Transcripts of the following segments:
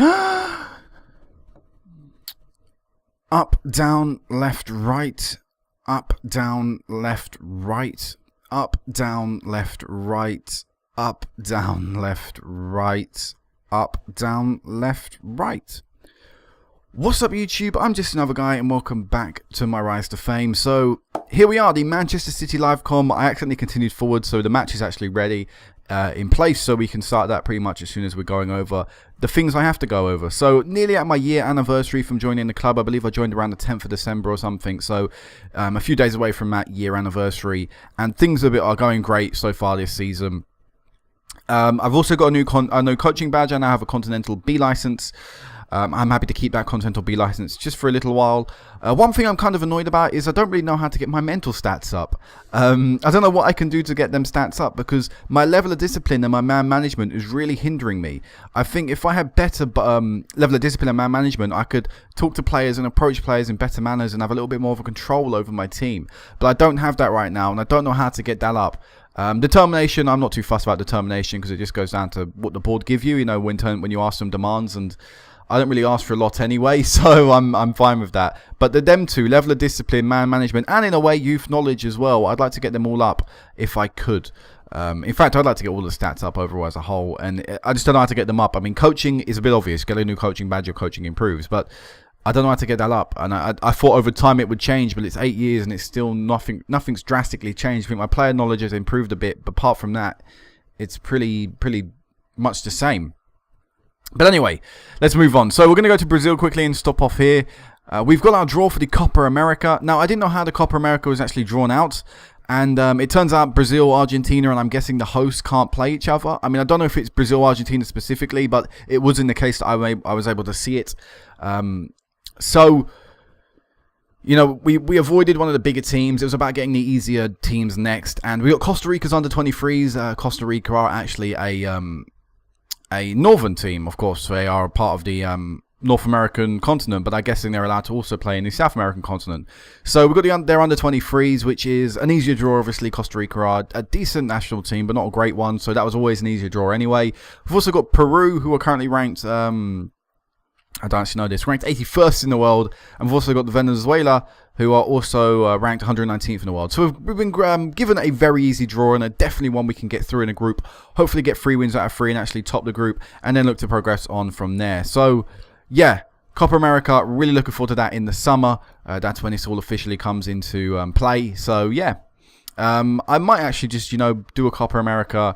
Up, down, left, right. Up, down, left, right. Up, down, left, right. Up, down, left, right. Up, down, left, right. What's up, YouTube? I'm just another guy, and welcome back to my rise to fame. So here we are, the Manchester City live com. I accidentally continued forward, so the match is actually ready in place, so we can start that pretty much as soon as we're going over the things I have to go over. So nearly at my year anniversary from joining the club. I believe I joined around the 10th of December or something, so a few days away from that year anniversary, and things are going great so far this season. I've also got a new coaching badge, and I have a Continental B license. I'm happy to keep that Continental B license just for a little while. One thing I'm kind of annoyed about is I don't really know how to get my mental stats up. I don't know what I can do to get them stats up, because my level of discipline and my man management is really hindering me. I think if I had better level of discipline and man management, I could talk to players and approach players in better manners and have a little bit more of a control over my team. But I don't have that right now, and I don't know how to get that up. Determination, I'm not too fussed about determination, because it just goes down to what the board give you, you know, when you ask them demands, and I don't really ask for a lot anyway, so I'm fine with that. But them two, level of discipline, man management, and in a way youth knowledge as well, I'd like to get them all up if I could. In fact, I'd like to get all the stats up overall as a whole, and I just don't know how to get them up. I mean, coaching is a bit obvious. Get a new coaching badge, your coaching improves, but I don't know how to get that up. And I thought over time it would change, but it's 8 years and it's still nothing's drastically changed. I think my player knowledge has improved a bit, but apart from that, it's pretty much the same. But anyway, let's move on. So we're going to go to Brazil quickly and stop off here. We've got our draw for the Copa America. Now, I didn't know how the Copa America was actually drawn out. And it turns out Brazil, Argentina, and I'm guessing the hosts can't play each other. I mean, I don't know if it's Brazil, Argentina specifically, but it was in the case that I was able to see it. So, you know, we avoided one of the bigger teams. It was about getting the easier teams next. And we got Costa Rica's under 23s. Costa Rica are actually a northern team, of course. They are a part of the North American continent, but I'm guessing they're allowed to also play in the South American continent. So we've got their under 23s, which is an easier draw. Obviously, Costa Rica are a decent national team, but not a great one. So that was always an easier draw anyway. We've also got Peru, who are currently ranked, I don't actually know this, ranked 81st in the world. And we've also got Venezuela, who are also ranked 119th in the world. So we've been given a very easy draw, and definitely one we can get through in a group. Hopefully get 3 wins out of 3 and actually top the group, and then look to progress on from there. So, yeah, Copa America, really looking forward to that in the summer. That's when this all officially comes into play. So, yeah, I might actually just, you know, do a Copa America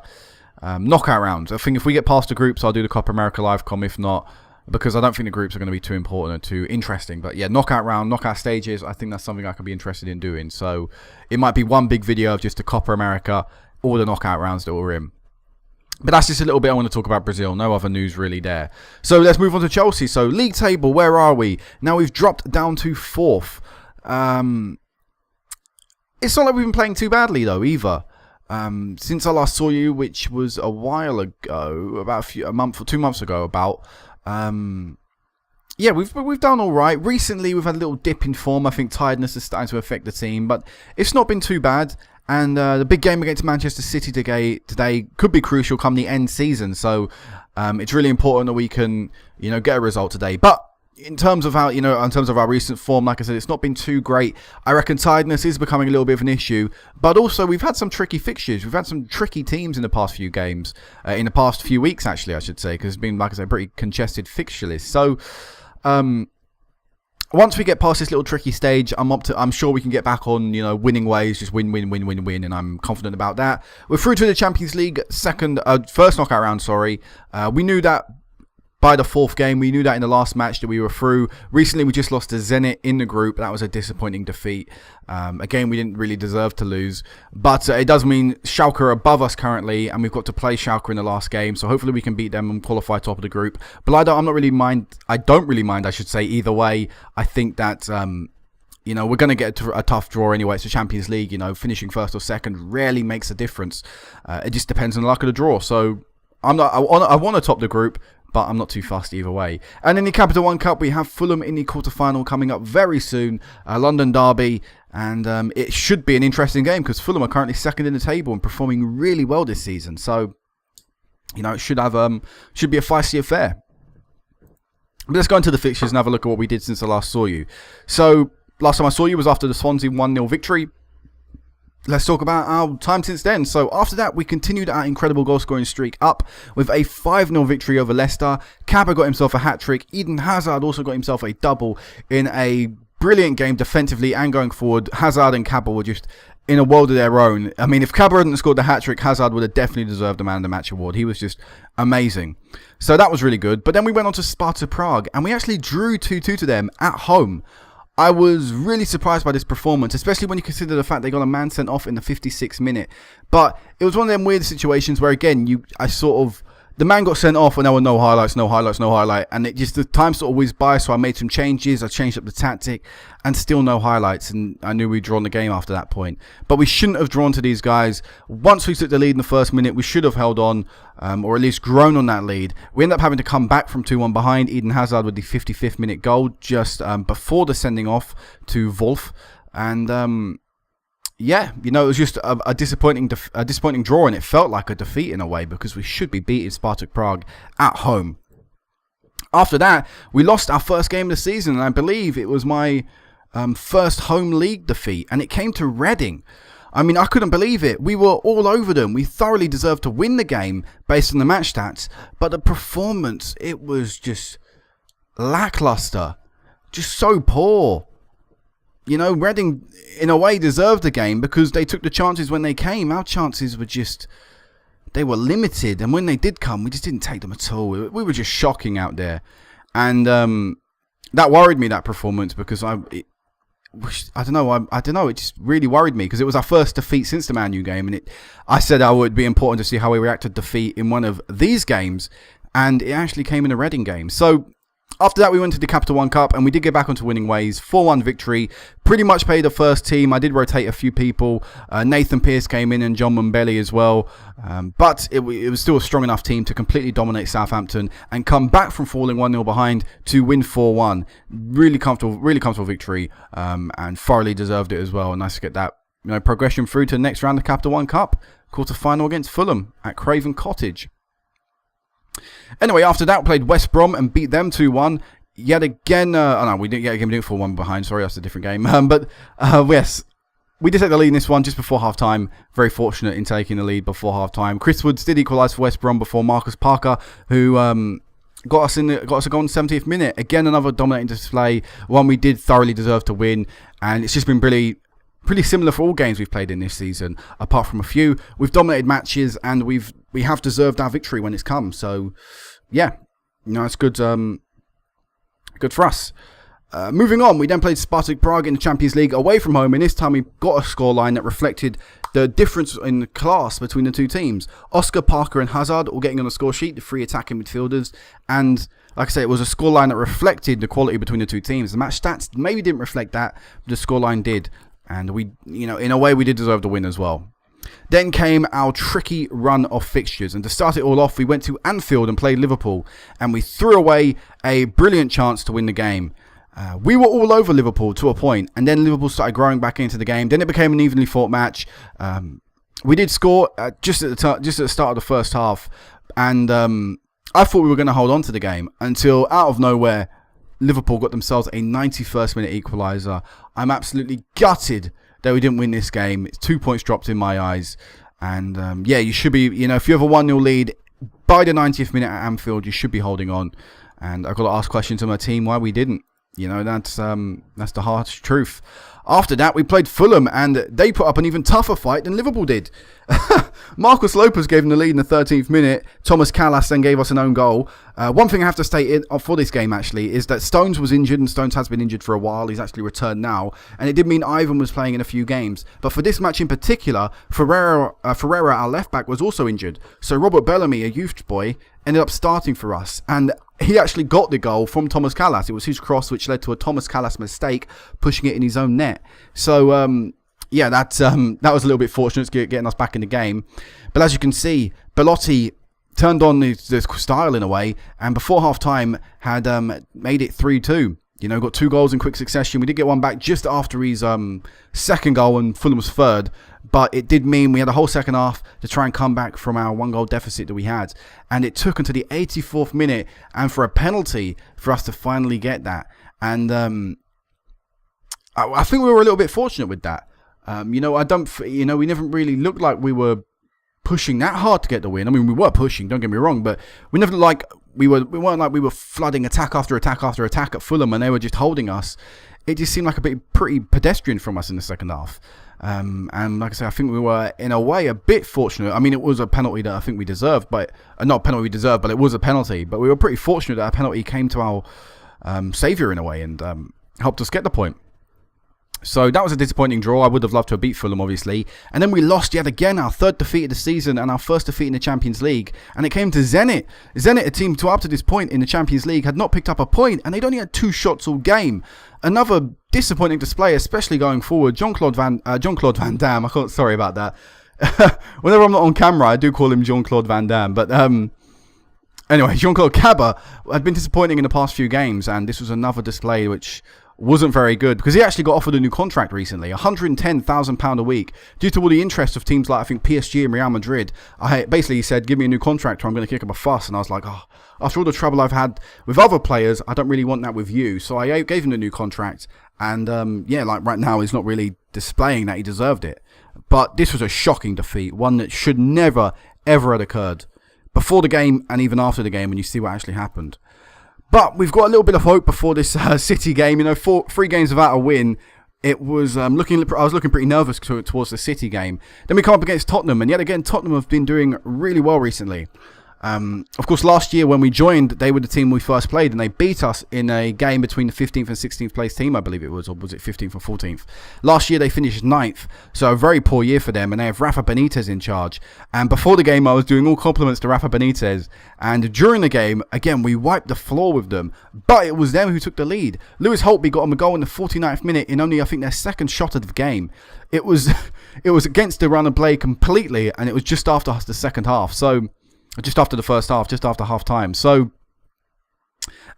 knockout round. I think if we get past the groups, I'll do the Copa America live com. If not, because I don't think the groups are going to be too important or too interesting. But yeah, knockout round, knockout stages, I think that's something I could be interested in doing. So it might be one big video of just the Copa America, all the knockout rounds that we're in. But that's just a little bit I want to talk about Brazil. No other news really there. So let's move on to Chelsea. So league table, where are we? Now we've dropped down to 4th. It's not like we've been playing too badly though either. Since I last saw you, which was a while ago, about a month or 2 months ago about... yeah, we've done all right. Recently, we've had a little dip in form. I think tiredness is starting to affect the team, but it's not been too bad. And the big game against Manchester City today could be crucial come the end season. So it's really important that we can, you know, get a result today. But in terms of how, you know, in terms of our recent form, like I said, it's not been too great. I reckon tiredness is becoming a little bit of an issue, but also we've had some tricky fixtures. We've had some tricky teams in the past few games, in the past few weeks, actually, I should say, because it's been, like I said, pretty congested fixture list. So, once we get past this little tricky stage, I'm sure we can get back on, you know, winning ways, just win, and I'm confident about that. We're through to the Champions League first knockout round. Sorry, we knew that. By the 4th game, we knew that in the last match that we were through. Recently, we just lost to Zenit in the group. That was a disappointing defeat. A game we didn't really deserve to lose. But it does mean Schalke are above us currently, and we've got to play Schalke in the last game. So hopefully we can beat them and qualify top of the group. But I don't really mind, I should say, either way. I think that... you know, we're going to get a tough draw anyway. It's the Champions League, you know, finishing 1st or 2nd rarely makes a difference. It just depends on the luck of the draw. So I want to top the group, but I'm not too fussed either way. And in the Capital One Cup, we have Fulham in the quarterfinal coming up very soon. London derby, and it should be an interesting game because Fulham are currently 2nd in the table and performing really well this season. So, you know, it should be a feisty affair. But let's go into the fixtures and have a look at what we did since I last saw you. So, last time I saw you was after the Swansea 1-0 victory. Let's talk about our time since then. So after that, we continued our incredible goal-scoring streak up with a 5-0 victory over Leicester. Cabba got himself a hat-trick. Eden Hazard also got himself a double in a brilliant game defensively and going forward. Hazard and Cabba were just in a world of their own. I mean, if Cabba hadn't scored the hat-trick, Hazard would have definitely deserved the Man of the Match award. He was just amazing. So that was really good. But then we went on to Sparta Prague, and we actually drew 2-2 to them at home. I was really surprised by this performance, especially when you consider the fact they got a man sent off in the 56th minute. But it was one of them weird situations where, again, the man got sent off and there were no highlights, and it just, the time sort of whizzed by, so I made some changes, I changed up the tactic, and still no highlights, and I knew we'd drawn the game after that point. But we shouldn't have drawn to these guys. Once we took the lead in the first minute, we should have held on, or at least grown on that lead. We ended up having to come back from 2-1 behind. Eden Hazard with the 55th minute goal, just before the sending off to Wolf, and yeah, it was just a disappointing draw, and it felt like a defeat in a way because we should be beating Spartak Prague at home. After that, we lost our first game of the season, and I believe it was my first home league defeat, and it came to Reading. I mean, I couldn't believe it. We were all over them. We thoroughly deserved to win the game based on the match stats, but the performance, it was just lackluster, just so poor. Reading, in a way, deserved the game because they took the chances when they came. Our chances were they were limited. And when they did come, we just didn't take them at all. We were just shocking out there. And that worried me, that performance, because I don't know. It just really worried me because it was our first defeat since the Man U game. And I said it would be important to see how we react to defeat in one of these games. And it actually came in a Reading game. So after that, we went to the Capital One Cup, and we did get back onto winning ways. 4-1 victory. Pretty much paid the first team. I did rotate a few people. Nathan Pearce came in and John Mumbelli as well. But it was still a strong enough team to completely dominate Southampton and come back from falling 1-0 behind to win 4-1. Really comfortable victory, and thoroughly deserved it as well. And nice to get that progression through to the next round of Capital One Cup. Quarter-final against Fulham at Craven Cottage. Anyway, after that, we played West Brom and beat them 2-1. Yet again, we didn't get a game, we didn't 4-1 behind. Sorry, that's a different game. Yes, we did take the lead in this one just before half-time. Very fortunate in taking the lead before half-time. Chris Woods did equalise for West Brom before Marcus Parker, who got us a goal in the 70th minute. Again, another dominating display, one we did thoroughly deserve to win, and it's just been pretty similar for all games we've played in this season, apart from a few. We've dominated matches, and we have deserved our victory when it's come. So, yeah, it's good. Good for us. Moving on, we then played Spartak Prague in the Champions League away from home, and this time we got a scoreline that reflected the difference in the class between the two teams. Oscar, Parker, and Hazard all getting on the score sheet, the three attacking midfielders, and like I say, it was a scoreline that reflected the quality between the two teams. The match stats maybe didn't reflect that, but the scoreline did. And we, in a way, we did deserve the win as well. Then came our tricky run of fixtures. And to start it all off, we went to Anfield and played Liverpool. And we threw away a brilliant chance to win the game. We were all over Liverpool to a point. And then Liverpool started growing back into the game. Then it became an evenly fought match. We did score just at the start of the first half. And I thought we were going to hold on to the game until out of nowhere, Liverpool got themselves a 91st minute equaliser. I'm absolutely gutted that we didn't win this game. It's 2 points dropped in my eyes. And you should be, if you have a 1-0 lead by the 90th minute at Anfield, you should be holding on. And I've got to ask questions to my team why we didn't. That's the harsh truth. After that, we played Fulham, and they put up an even tougher fight than Liverpool did. Marcus Lopez gave them the lead in the 13th minute. Thomas Callas then gave us an own goal. One thing I have to state for this game, actually, is that Stones was injured, and Stones has been injured for a while. He's actually returned now. And it did mean Ivan was playing in a few games. But for this match in particular, Ferreira, our left-back, was also injured. So Robert Bellamy, a youth boy, ended up starting for us. And he actually got the goal from Thomas Callas. It was his cross which led to a Thomas Callas mistake, pushing it in his own net. So, that was a little bit fortunate getting us back in the game. But as you can see, Belotti turned on the style in a way, and before half-time had made it 3-2. Got 2 goals in quick succession. We did get one back just after his second goal, and Fulham's third. but it did mean we had a whole second half to try and come back from our 1-goal deficit that we had. And it took until the 84th minute and for a penalty for us to finally get that. And I think we were a little bit fortunate with that. We never really looked like we were pushing that hard to get the win. I mean, we were pushing, don't get me wrong, but we never we weren't like we were flooding attack after attack after attack at Fulham and they were just holding us. It just seemed like pretty pedestrian from us in the second half. And like I say, I think we were in a way a bit fortunate. I mean, it was a penalty that I think we deserved, but not a penalty we deserved, but it was a penalty. But we were pretty fortunate that a penalty came to our saviour in a way and helped us get the point. So that was a disappointing draw. I would have loved to have beat Fulham, obviously. And then we lost yet again, our third defeat of the season and our first defeat in the Champions League. And it came to Zenit. Zenit, a team up to this point in the Champions League, had not picked up a point, and they'd only had 2 shots all game. Another disappointing display, especially going forward. Jean-Claude Van Damme. Sorry about that. Whenever I'm not on camera, I do call him Jean-Claude Van Damme. But anyway, Jean-Claude Cabba had been disappointing in the past few games, and this was another display which wasn't very good because he actually got offered a new contract recently, £110,000 a week, due to all the interest of teams like I think PSG and Real Madrid. Basically he said, give me a new contract or I'm going to kick up a fuss. And I was like, after all the trouble I've had with other players, I don't really want that with you. So I gave him the new contract, and right now he's not really displaying that he deserved it. But this was a shocking defeat, one that should never ever have occurred before the game and even after the game when you see what actually happened. But we've got a little bit of hope before this City game. 3 games without a win. It was I was looking pretty nervous towards the City game. Then we come up against Tottenham, and yet again Tottenham have been doing really well recently. Of course, last year when we joined, they were the team we first played, and they beat us in a game between the 15th and 16th place team, I believe it was, or was it 15th or 14th? Last year they finished 9th, so a very poor year for them, and they have Rafa Benitez in charge. And before the game, I was doing all compliments to Rafa Benitez, and during the game, again, we wiped the floor with them, but it was them who took the lead. Lewis Holtby got them a goal in the 49th minute in only, I think, their second shot of the game. It was against the run and play completely, and it was just after the second half, so just after the first half, just after half time. So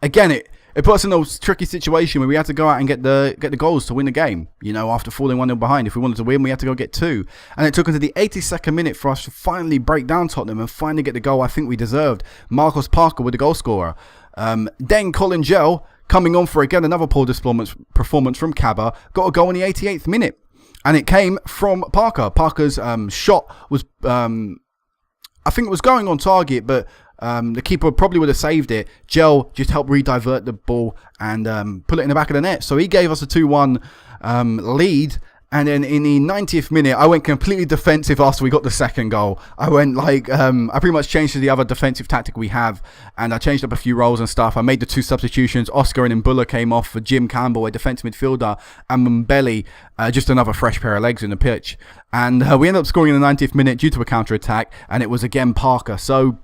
again, it put us in a tricky situation where we had to go out and get the goals to win the game. After falling 1-0 behind, if we wanted to win, we had to go get 2. And it took until the 82nd minute for us to finally break down Tottenham and finally get the goal I think we deserved. Marcos Parker with the goal scorer. Then Colin Gell, coming on for again another poor performance from Cabba, got a goal in the 88th minute. And it came from Parker. Parker's shot was I think it was going on target, but the keeper probably would have saved it. Gel just helped re-divert the ball and put it in the back of the net. So he gave us a 2-1 lead. And then in the 90th minute, I went completely defensive after we got the second goal. I went I pretty much changed to the other defensive tactic we have. And I changed up a few roles and stuff. I made the 2 substitutions. Oscar and Mbula came off for Jim Campbell, a defensive midfielder, and Mbelly, just another fresh pair of legs in the pitch. And we ended up scoring in the 90th minute due to a counter-attack. And it was again Parker. So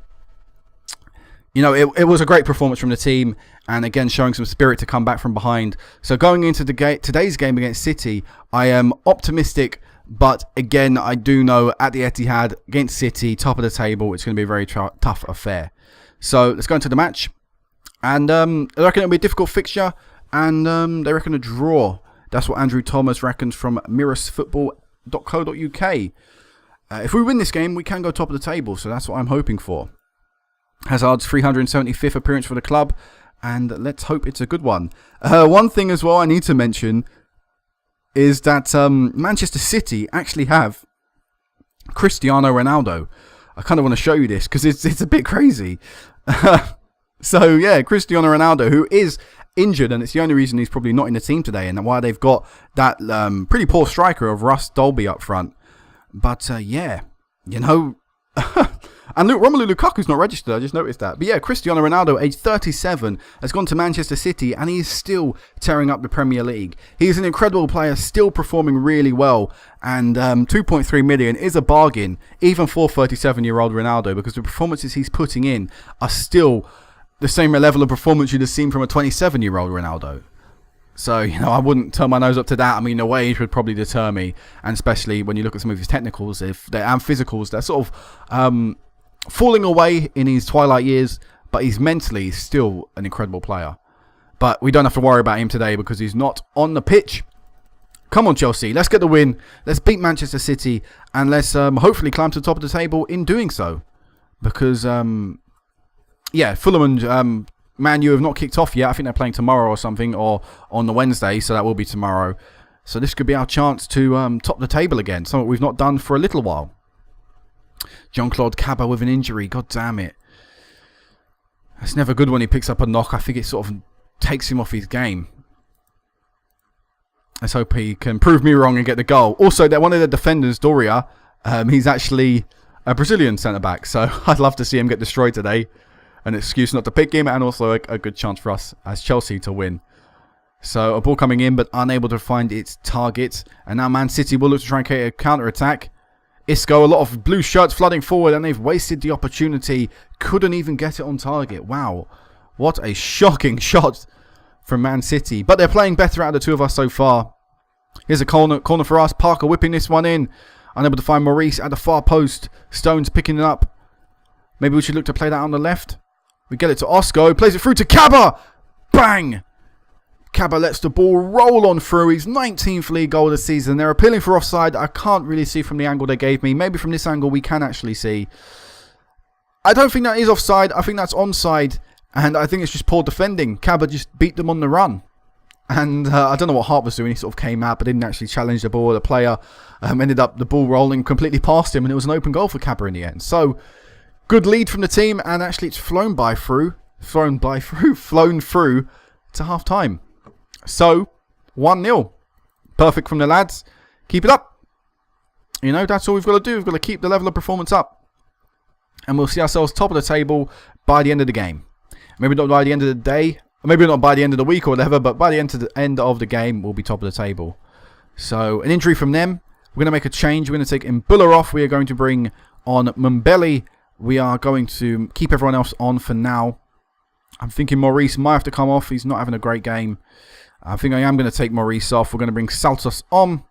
it was a great performance from the team, and again showing some spirit to come back from behind. So going into today's game against City, I am optimistic, but again I do know at the Etihad against City, top of the table, it's going to be a very tough affair. So let's go into the match, and I reckon it'll be a difficult fixture, and they reckon a draw. That's what Andrew Thomas reckons from mirrorfootball.co.uk. If we win this game, we can go top of the table, so that's what I'm hoping for. Hazard's 375th appearance for the club, and let's hope it's a good one. One thing as well I need to mention is that Manchester City actually have Cristiano Ronaldo. I kind of want to show you this because it's a bit crazy. So yeah, Cristiano Ronaldo, who is injured, and it's the only reason he's probably not in the team today, and why they've got that pretty poor striker of Russ Dolby up front. But and Romelu Lukaku's not registered, I just noticed that. But yeah, Cristiano Ronaldo, age 37, has gone to Manchester City, and he's still tearing up the Premier League. He's an incredible player, still performing really well, and 2.3 million is a bargain, even for 37-year-old Ronaldo, because the performances he's putting in are still the same level of performance you'd have seen from a 27-year-old Ronaldo. So, I wouldn't turn my nose up to that. I mean, the age would probably deter me, and especially when you look at some of his technicals and physicals, they're sort of falling away in his twilight years, but he's mentally still an incredible player. But we don't have to worry about him today because he's not on the pitch. Come on, Chelsea. Let's get the win. Let's beat Manchester City. And let's hopefully climb to the top of the table in doing so. Because, Fulham and Man U have not kicked off yet. I think they're playing tomorrow or something. Or on the Wednesday. So that will be tomorrow. So this could be our chance to top the table again. Something we've not done for a little while. Jean-Claude Cabba with an injury. God damn it. It's never good when he picks up a knock. I think it sort of takes him off his game. Let's hope he can prove me wrong and get the goal. Also, that one of the defenders, Doria, he's actually a Brazilian centre-back. So I'd love to see him get destroyed today. An excuse not to pick him, and also a good chance for us as Chelsea to win. So a ball coming in, but unable to find its target. And now Man City will look to try and create a counter-attack. Isco, a lot of blue shirts flooding forward, and they've wasted the opportunity. Couldn't even get it on target. Wow. What a shocking shot from Man City. But they're playing better out of the two of us so far. Here's a corner for us. Parker whipping this one in. Unable to find Maurice at the far post. Stones picking it up. Maybe we should look to play that on the left. We get it to Osco. Plays it through to Cabba. Bang! Cabba lets the ball roll on through. His 19th league goal of the season. They're appealing for offside. I can't really see from the angle they gave me. Maybe from this angle we can actually see. I don't think that is offside. I think that's onside. And I think it's just poor defending. Cabba just beat them on the run. And I don't know what Hart was doing. He sort of came out but didn't actually challenge the ball. The player ended up the ball rolling completely past him. And it was an open goal for Cabba in the end. So, good lead from the team. And actually it's flown through to half time. So, 1-0. Perfect from the lads. Keep it up. You know, that's all we've got to do. We've got to keep the level of performance up. And we'll see ourselves top of the table by the end of the game. Maybe not by the end of the day. Maybe not by the end of the week or whatever. But by the end of the game, we'll be top of the table. So, an injury from them. We're going to make a change. We're going to take Mbula off. We are going to bring on Mumbele. We are going to keep everyone else on for now. I'm thinking Maurice might have to come off. He's not having a great game. I think I am going to take Maurice off. We're going to bring Saltos on.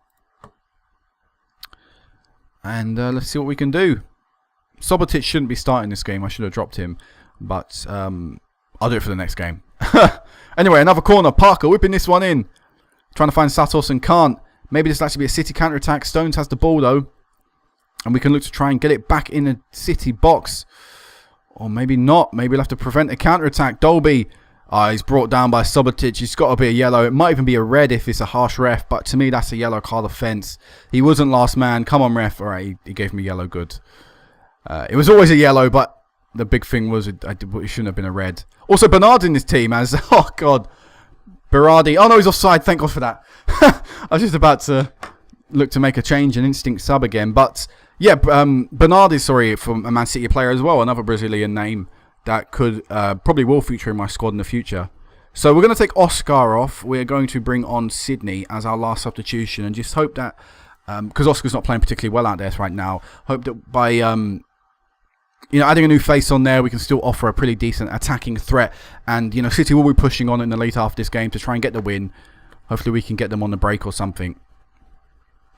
And let's see what we can do. Sobotic shouldn't be starting this game. I should have dropped him. But I'll do it for the next game. Anyway, another corner. Parker whipping this one in. Trying to find Saltos and can't. Maybe this will actually be a City counter-attack. Stones has the ball though. And we can look to try and get it back in the City box. Or maybe not. Maybe we'll have to prevent a counter-attack. Dolby. He's brought down by Subotic. He's got to be a yellow. It might even be a red if it's a harsh ref. But to me, that's a yellow card offence. He wasn't last man. Come on, ref. All right, he gave me yellow. Good. It was always a yellow, but the big thing was it shouldn't have been a red. Also, Bernard in this team as... Oh, God. Berardi. Oh, no, he's offside. Thank God for that. I was just about to look to make a change, an instinct sub again. But, yeah, Bernard is, from a Man City player as well. Another Brazilian name that could probably will feature in my squad in the future. So we're going to take Oscar off. We're going to bring on Sydney as our last substitution. And just hope that, because Oscar's not playing particularly well out there right now, hope that by... adding a new face on there, we can still offer a pretty decent attacking threat. And, City will be pushing on in the late half of this game to try and get the win. Hopefully we can get them on the break or something.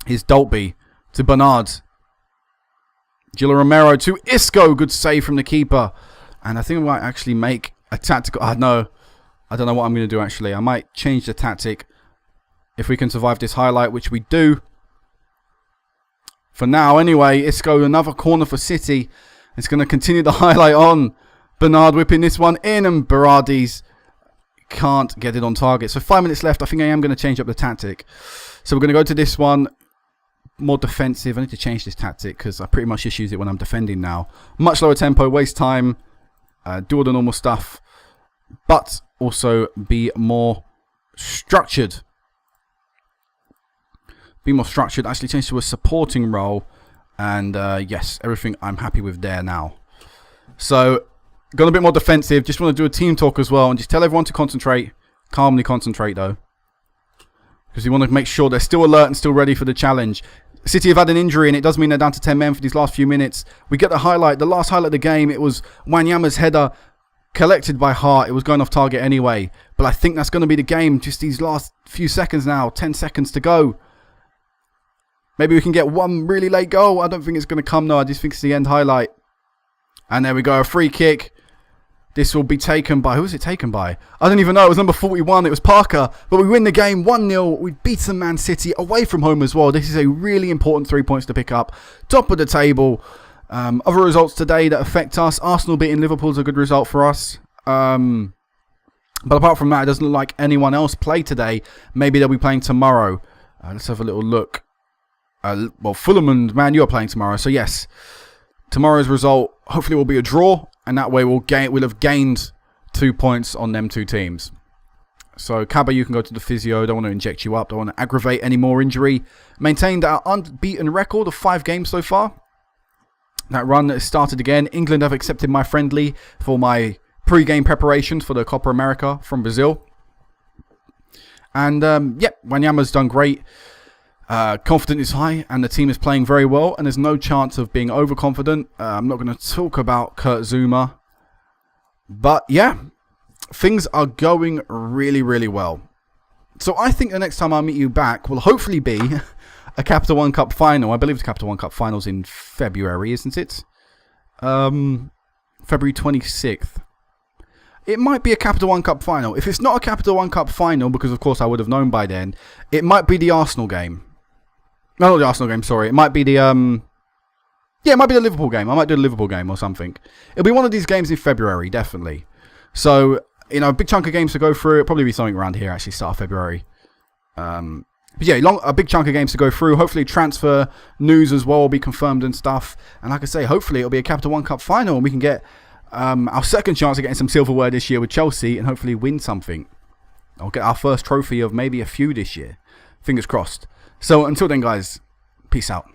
Here's Dolby to Bernard. Gila Romero to Isco. Good save from the keeper. And I think I might actually make a tactical... I don't know what I'm going to do actually. I might change the tactic if we can survive this highlight, which we do. For now, anyway, Isco, another corner for City. It's going to continue the highlight on. Bernard whipping this one in, and Berardi's can't get it on target. So 5 minutes left. I think I am going to change up the tactic. So we're going to go to this one. More defensive. I need to change this tactic because I pretty much just use it when I'm defending now. Much lower tempo, waste time, do all the normal stuff, but also be more structured. Actually change to a supporting role. And yes, everything I'm happy with there now. So, gone a bit more defensive. Just want to do a team talk as well. And just tell everyone to concentrate. Calmly concentrate though. Because we want to make sure they're still alert and still ready for the challenge. City have had an injury and it does mean they're down to 10 men for these last few minutes. We get the highlight. The last highlight of the game, it was Wanyama's header collected by Hart. It was going off target anyway. But I think that's going to be the game. Just these last few seconds now. 10 seconds to go. Maybe we can get one really late goal. I don't think it's going to come though. I just think it's the end highlight. And there we go. A free kick. This will be taken by... Who was it taken by? I don't even know. It was number 41. It was Parker. But we win the game 1-0. We've beaten Man City away from home as well. This is a really important 3 points to pick up. Top of the table. Other results today that affect us. Arsenal beating Liverpool is a good result for us. But apart from that, it doesn't look like anyone else played today. Maybe they'll be playing tomorrow. Let's have a little look. Well, Fulham and Man U are playing tomorrow. So yes, tomorrow's result hopefully will be a draw. And that way we'll have gained 2 points on them two teams. So, Kaba, you can go to the physio. Don't want to inject you up. Don't want to aggravate any more injury. Maintained our unbeaten record of 5 games so far. That run has started again. England have accepted my friendly for my pre-game preparations for the Copa America from Brazil. And, Wanyama's done great. Confidence is high and the team is playing very well and there's no chance of being overconfident. I'm not going to talk about Kurt Zuma. But yeah, things are going really, really well. So I think the next time I meet you back will hopefully be a Capital One Cup final. I believe the Capital One Cup final's in February, isn't it? February 26th. It might be a Capital One Cup final. If it's not a Capital One Cup final, because of course I would have known by then, it might be the Arsenal game. No, not the Arsenal game, sorry. It might be the, it might be the Liverpool game. I might do the Liverpool game or something. It'll be one of these games in February, definitely. So, a big chunk of games to go through. It'll probably be something around here, actually, start of February. But yeah, a big chunk of games to go through. Hopefully transfer news as well will be confirmed and stuff. And like I say, hopefully it'll be a Capital One Cup final and we can get our second chance of getting some silverware this year with Chelsea and hopefully win something. I'll get our first trophy of maybe a few this year. Fingers crossed. So until then, guys, peace out.